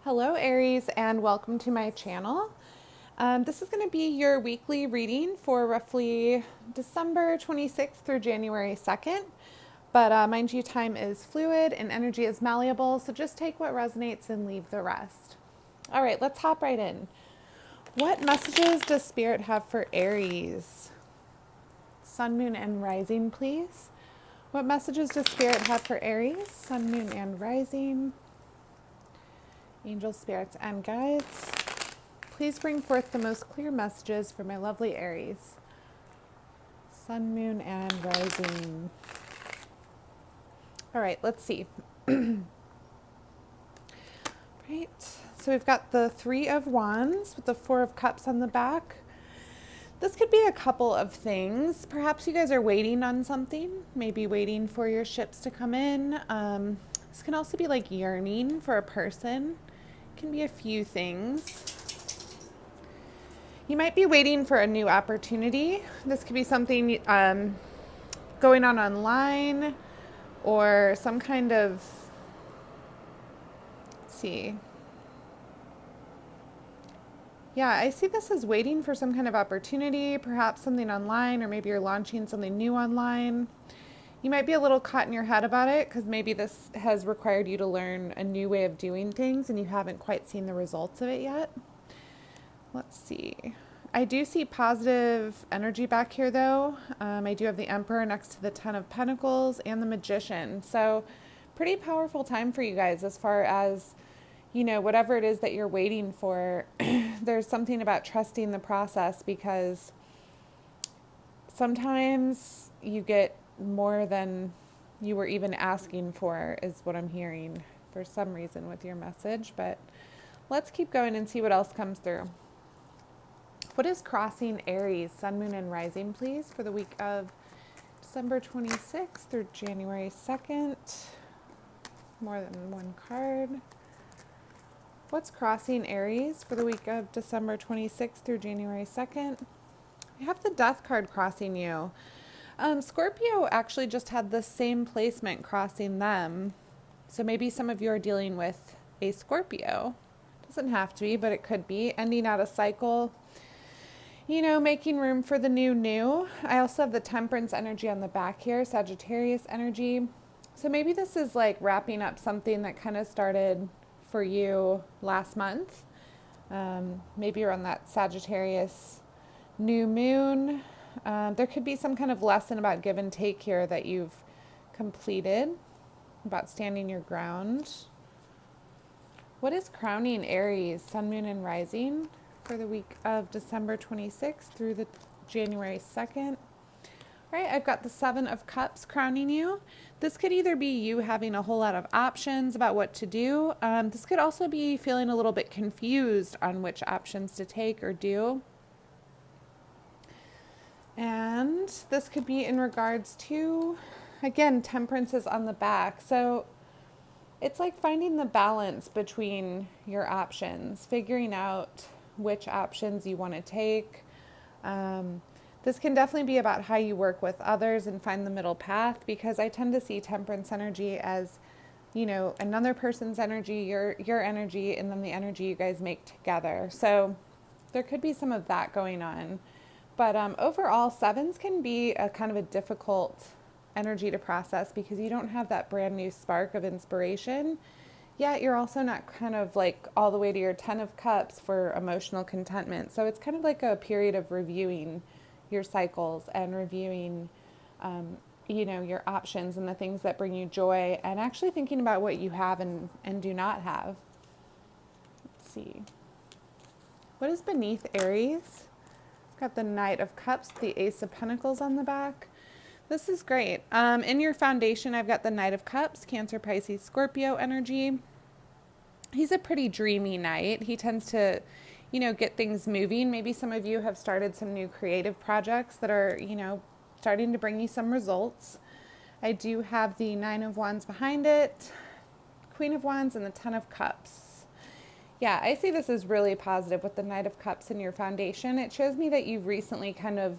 Hello Aries and welcome to my channel. This is going to be your weekly reading for roughly December 26th through January 2nd. But mind you, time is fluid and energy is malleable, so just take what resonates and leave the rest. All right, let's hop right in. What messages does Spirit have for Aries? Sun, Moon, and Rising, please. What messages does Spirit have for Aries? Sun, Moon, and Rising. Angels, spirits, and guides, please bring forth the most clear messages for my lovely Aries. Sun, Moon, and Rising. All right, let's see. Right, so we've got the Three of Wands with the Four of Cups on the back. This could be a couple of things. Perhaps you guys are waiting on something, maybe waiting for your ships to come in. This can also be like yearning for a person. Can be a few things. You might be waiting for a new opportunity. This could be something going on online or some kind of, let's see. Yeah, I see this as waiting for some kind of opportunity, perhaps something online, or maybe you're launching something new online. You might be a little caught in your head about it because maybe this has required you to learn a new way of doing things and you haven't quite seen the results of it yet. Let's see. I do see positive energy back here though. I do have the Emperor next to the Ten of Pentacles and the Magician. So pretty powerful time for you guys as far as, you know, whatever it is that you're waiting for. There's something about trusting the process because sometimes you get more than you were even asking for is what I'm hearing for some reason with your message, but let's keep going and see what else comes through. What is crossing Aries, Sun, Moon, and Rising, please, for the week of December 26th through January 2nd? More than one card. What's crossing Aries for the week of December 26th through January 2nd? You have the Death card crossing you. Scorpio actually just had the same placement crossing them. So maybe some of you are dealing with a Scorpio. Doesn't have to be, but it could be. Ending out a cycle. You know, making room for the new. I also have the Temperance energy on the back here. Sagittarius energy. So maybe this is like wrapping up something that kind of started for you last month. Maybe you're on that Sagittarius new moon. There could be some kind of lesson about give and take here that you've completed, about standing your ground. What is crowning Aries, Sun, Moon, and Rising for the week of December 26th through the January 2nd? All right, I've got the Seven of Cups crowning you. This could either be you having a whole lot of options about what to do. This could also be feeling a little bit confused on which options to take or do. And this could be in regards to, again, Temperance is on the back. So it's like finding the balance between your options, figuring out which options you want to take. This can definitely be about how you work with others and find the middle path, because I tend to see Temperance energy as, you know, another person's energy, your energy, and then the energy you guys make together. So there could be some of that going on. But overall, sevens can be a kind of a difficult energy to process because you don't have that brand new spark of inspiration. Yet you're also not kind of like all the way to your 10 of Cups for emotional contentment. So it's kind of like a period of reviewing your cycles and reviewing, you know, your options and the things that bring you joy, and actually thinking about what you have and do not have. Let's see. What is beneath Aries? Got the Knight of Cups, the Ace of Pentacles on the back. This is great. In your foundation, I've got the Knight of Cups, Cancer, Pisces, Scorpio energy. He's a pretty dreamy knight. He tends to, you know, get things moving. Maybe some of you have started some new creative projects that are, you know, starting to bring you some results. I do have the Nine of Wands behind it, Queen of Wands, and the Ten of Cups. Yeah, I see this as really positive with the Knight of Cups in your foundation. It shows me that you've recently kind of,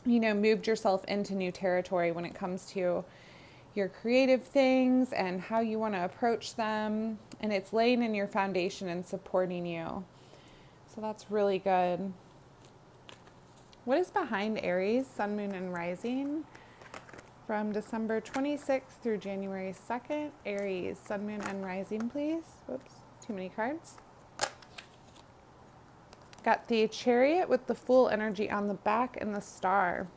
you know, moved yourself into new territory when it comes to, your creative things and how you want to approach them. And it's laying in your foundation and supporting you. So that's really good. What is behind Aries, Sun, Moon, and Rising from December 26th through January 2nd? Aries, Sun, Moon, and Rising, please. Whoops, too many cards. Got the Chariot with the Fool energy on the back and the Star.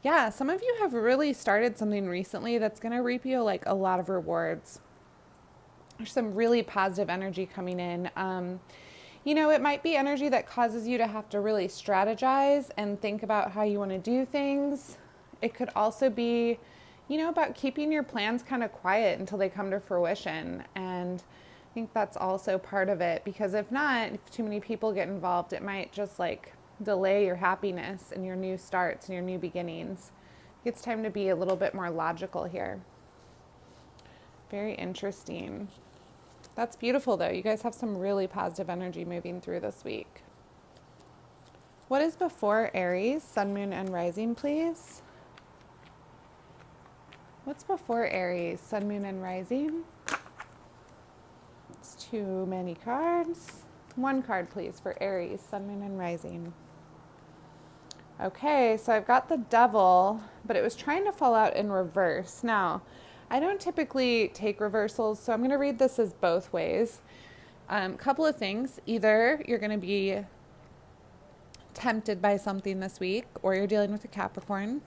Yeah, some of you have really started something recently that's going to reap you like a lot of rewards. There's some really positive energy coming in. You know, it might be energy that causes you to have to really strategize and think about how you want to do things. It could also be, you know, about keeping your plans kind of quiet until they come to fruition. And I think that's also part of it, because if not, if too many people get involved, it might just like delay your happiness and your new starts and your new beginnings. It's time to be a little bit more logical here. Very interesting. That's beautiful though. You guys have some really positive energy moving through this week. What is before Aries, Sun, Moon, and Rising, please? What's before Aries, Sun, Moon, and Rising? It's too many cards. One card, please, for Aries, Sun, Moon, and Rising. Okay, so I've got the Devil, but it was trying to fall out in reverse. Now, I don't typically take reversals, so I'm going to read this as both ways. Couple of things. Either you're going to be tempted by something this week, or you're dealing with a Capricorn,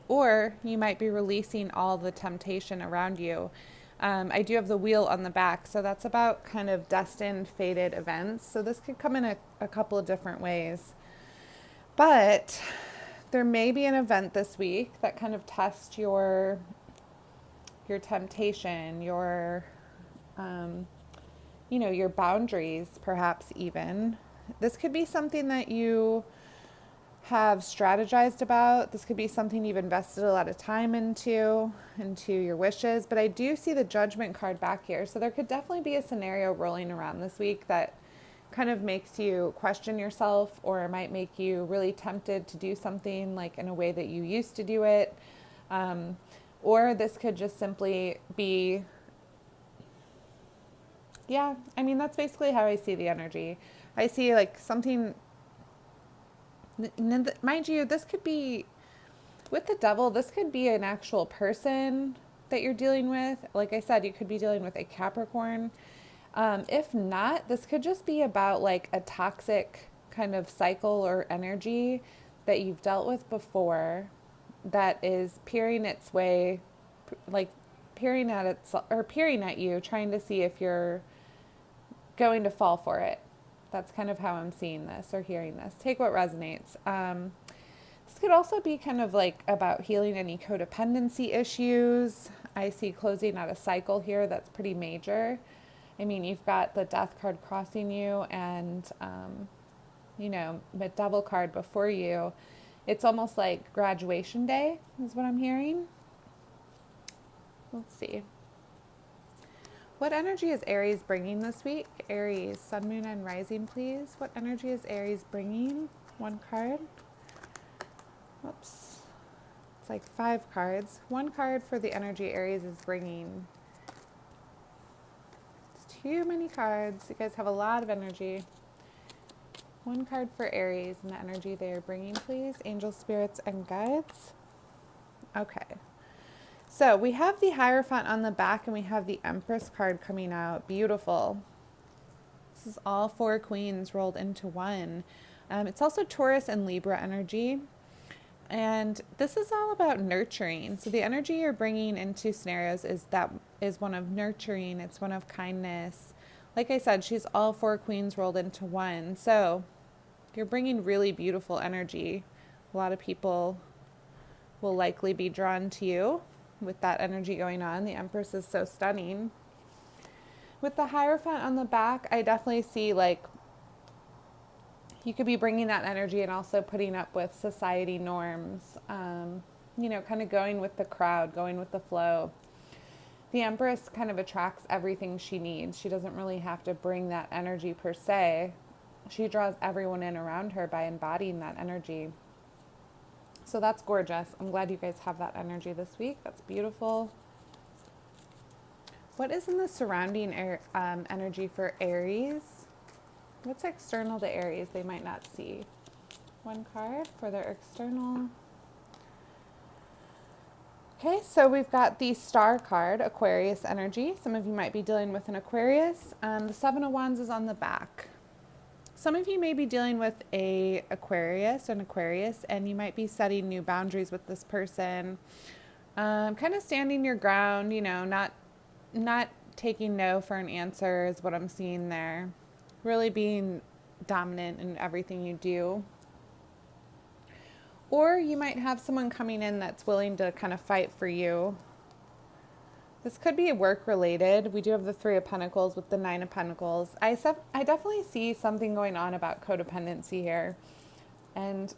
or you might be releasing all the temptation around you. I do have the Wheel on the back, so that's about kind of destined, fated events. So this could come in a couple of different ways. But there may be an event this week that kind of tests your temptation, your, you know, your boundaries, perhaps even. This could be something that you have strategized about. This could be something you've invested a lot of time into your wishes. But I do see the Judgment card back here. So there could definitely be a scenario rolling around this week that kind of makes you question yourself, or it might make you really tempted to do something like in a way that you used to do it. Or this could just simply be, yeah, I mean, that's basically how I see the energy. I see like something, mind you, this could be, with the Devil, this could be an actual person that you're dealing with. Like I said, you could be dealing with a Capricorn. If not, this could just be about like a toxic kind of cycle or energy that you've dealt with before, that is peering its way, like peering at you, trying to see if you're going to fall for it. That's kind of how I'm seeing this or hearing this. Take what resonates. This could also be kind of like about healing any codependency issues. I see closing out a cycle here that's pretty major. I mean, you've got the Death card crossing you and, you know, the Devil card before you. It's almost like graduation day is what I'm hearing. Let's see. What energy is Aries bringing this week? Aries, Sun, Moon, and Rising, please. What energy is Aries bringing? One card. Whoops. It's like 5 cards. One card for the energy Aries is bringing. It's too many cards. You guys have a lot of energy. One card for Aries and the energy they are bringing, please. Angel, spirits, and guides. Okay. So we have the Hierophant on the back and we have the Empress card coming out. Beautiful. This is all 4 queens rolled into one. It's also Taurus and Libra energy. And this is all about nurturing. So the energy you're bringing into scenarios is one of nurturing. It's one of kindness. Like I said, she's all 4 queens rolled into one. So you're bringing really beautiful energy. A lot of people will likely be drawn to you with that energy going on. The Empress is so stunning. With the Hierophant on the back, I definitely see like you could be bringing that energy and also putting up with society norms, you know, kind of going with the crowd, going with the flow. The Empress kind of attracts everything she needs. She doesn't really have to bring that energy per se. She draws everyone in around her by embodying that energy. So that's gorgeous. I'm glad you guys have that energy this week. That's beautiful. What is in the surrounding energy for Aries? What's external to Aries they might not see? One card for their external. Okay, so we've got the Star card, Aquarius energy. Some of you might be dealing with an Aquarius. The Seven of Wands is on the back. Some of you may be dealing with an Aquarius, and you might be setting new boundaries with this person. Kind of standing your ground, you know, not taking no for an answer is what I'm seeing there. Really being dominant in everything you do. Or you might have someone coming in that's willing to kind of fight for you. This could be work related. We do have the Three of Pentacles with the Nine of Pentacles. I definitely see something going on about codependency here. And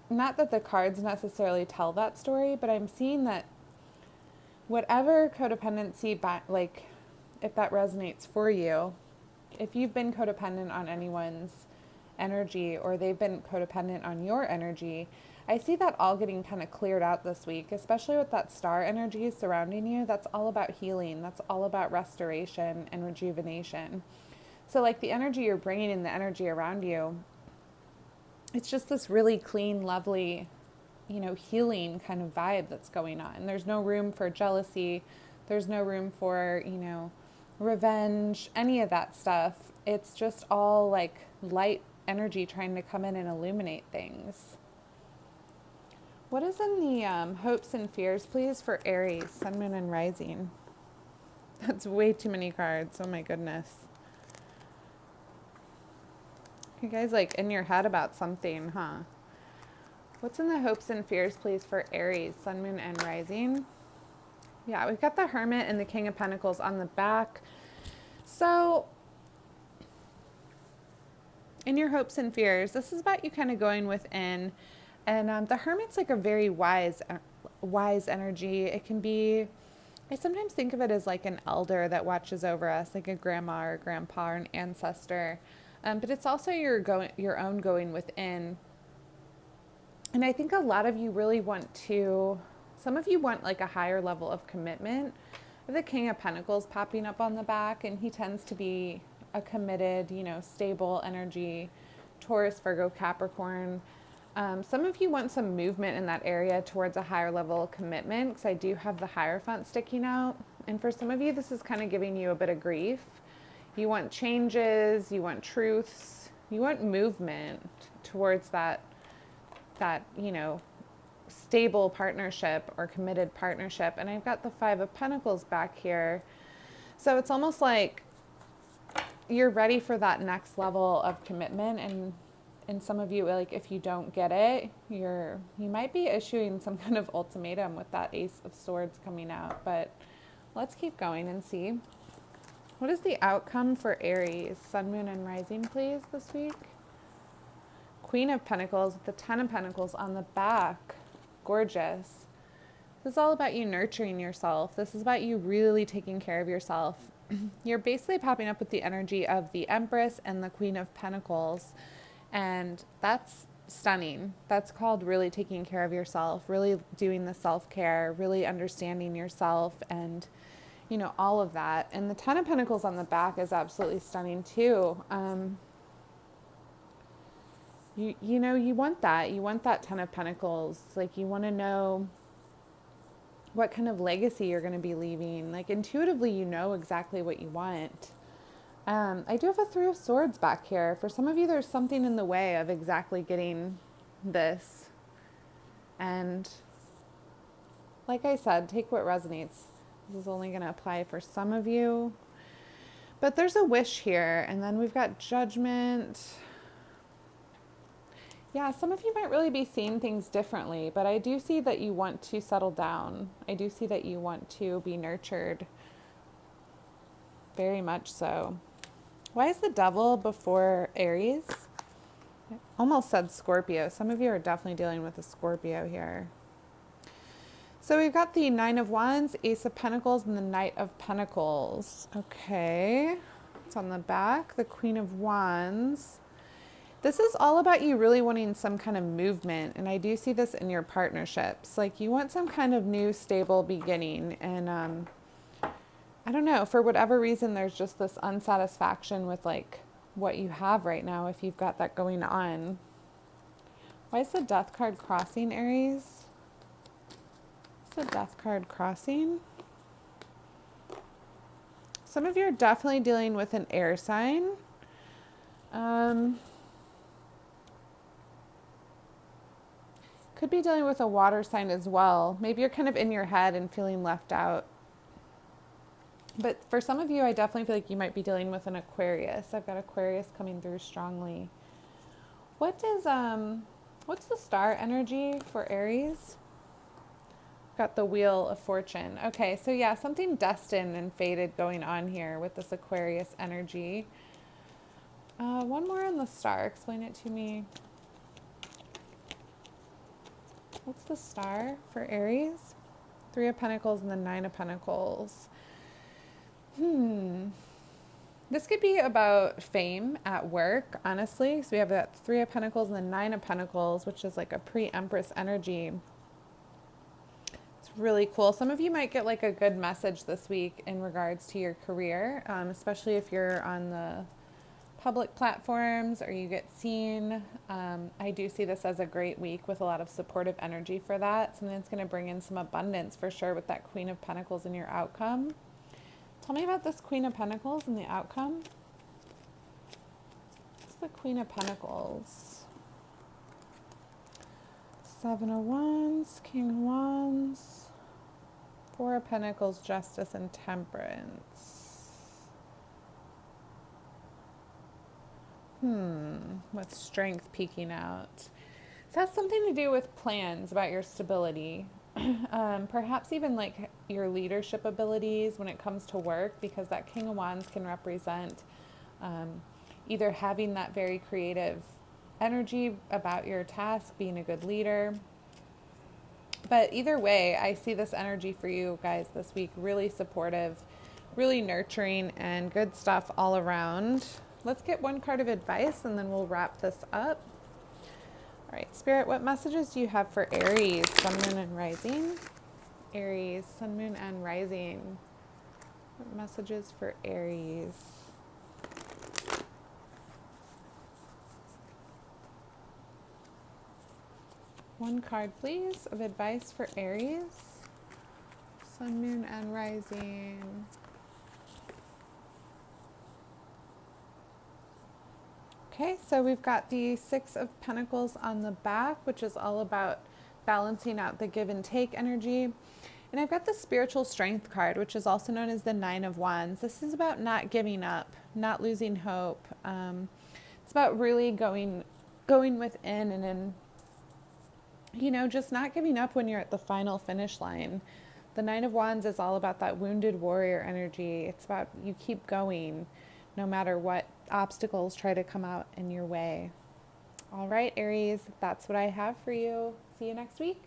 not that the cards necessarily tell that story, but I'm seeing that whatever codependency, like if that resonates for you, if you've been codependent on anyone's energy or they've been codependent on your energy, I see that all getting kind of cleared out this week, especially with that star energy surrounding you. That's all about healing. That's all about restoration and rejuvenation. So like the energy you're bringing in, the energy around you, it's just this really clean, lovely, you know, healing kind of vibe that's going on. There's no room for jealousy. There's no room for, you know, revenge, any of that stuff. It's just all like light energy trying to come in and illuminate things. What is in the hopes and fears, please, for Aries, Sun, Moon, and Rising? That's way too many cards. Oh my goodness. You guys like in your head about something, huh? What's in the hopes and fears, please, for Aries, Sun, Moon, and Rising? Yeah, we've got the Hermit and the King of Pentacles on the back. So in your hopes and fears, this is about you kind of going within. And the Hermit's like a very wise energy. It can be, I sometimes think of it as like an elder that watches over us, like a grandma or a grandpa or an ancestor. But it's also your own going within. And I think a lot of you really want to, some of you want like a higher level of commitment. The King of Pentacles popping up on the back, and he tends to be a committed, you know, stable energy, Taurus, Virgo, Capricorn. Some of you want some movement in that area towards a higher level of commitment, because I do have the Hierophant sticking out. And for some of you, this is kind of giving you a bit of grief. You want changes, you want truths, you want movement towards that, you know, stable partnership or committed partnership. And I've got the Five of Pentacles back here. So it's almost like you're ready for that next level of commitment, and some of you, like, if you don't get it, you might be issuing some kind of ultimatum with that Ace of Swords coming out. But let's keep going and see. What is the outcome for Aries, Sun, Moon, and Rising, please, this week? Queen of Pentacles with the Ten of Pentacles on the back. Gorgeous. This is all about you nurturing yourself. This is about you really taking care of yourself. You're basically popping up with the energy of the Empress and the Queen of Pentacles. And that's stunning. That's called really taking care of yourself, really doing the self-care, really understanding yourself, and, you know, all of that. And the Ten of Pentacles on the back is absolutely stunning too. You know, you want that. You want that Ten of Pentacles. Like, you want to know what kind of legacy you're going to be leaving. Like, intuitively, you know exactly what you want. I do have a Three of Swords back here. For some of you, there's something in the way of exactly getting this. And like I said, take what resonates. This is only going to apply for some of you. But there's a wish here. And then we've got Judgment. Yeah, some of you might really be seeing things differently. But I do see that you want to settle down. I do see that you want to be nurtured. Very much so. Why is the Devil before Aries? I almost said Scorpio. Some of you are definitely dealing with a Scorpio here. So we've got the Nine of Wands, Ace of Pentacles, and the Knight of Pentacles. Okay. It's on the back. The Queen of Wands. This is all about you really wanting some kind of movement. And I do see this in your partnerships. Like, you want some kind of new stable beginning. And I don't know, for whatever reason, there's just this unsatisfaction with like what you have right now if you've got that going on. Why is the Death card crossing, Aries? It's the Death card crossing. Some of you are definitely dealing with an air sign. Could be dealing with a water sign as well. Maybe you're kind of in your head and feeling left out. But for some of you, I definitely feel like you might be dealing with an Aquarius. I've got Aquarius coming through strongly. What's the star energy for Aries? Got the Wheel of Fortune. Okay, so yeah, something destined and fated going on here with this Aquarius energy. One more on the star. Explain it to me. What's the star for Aries? Three of Pentacles and the Nine of Pentacles. This could be about fame at work, honestly. So we have that Three of Pentacles and the Nine of Pentacles, which is like a pre-Empress energy. It's really cool. Some of you might get like a good message this week in regards to your career, especially if you're on the public platforms or you get seen. I do see this as a great week with a lot of supportive energy for that. Something that's going to bring in some abundance for sure with that Queen of Pentacles in your outcome. Tell me about this Queen of Pentacles and the outcome. What's the Queen of Pentacles? Seven of Wands, King of Wands, Four of Pentacles, Justice, and Temperance. With Strength peeking out. So that's something to do with plans about your stability. Perhaps even like your leadership abilities when it comes to work, because that King of Wands can represent either having that very creative energy about your task, being a good leader. But either way, I see this energy for you guys this week, really supportive, really nurturing, and good stuff all around. Let's get one card of advice and then we'll wrap this up. All right, Spirit, what messages do you have for Aries, Sun, Moon, and Rising? Aries, Sun, Moon, and Rising. What messages for Aries? One card, please, of advice for Aries, Sun, Moon, and Rising. Okay, so we've got the Six of Pentacles on the back, which is all about balancing out the give and take energy. And I've got the Spiritual Strength card, which is also known as the Nine of Wands. This is about not giving up, not losing hope. It's about really going within and just not giving up when you're at the final finish line. The Nine of Wands is all about that wounded warrior energy. It's about you keep going no matter what obstacles try to come out in your way. All right, Aries, that's what I have for you. See you next week.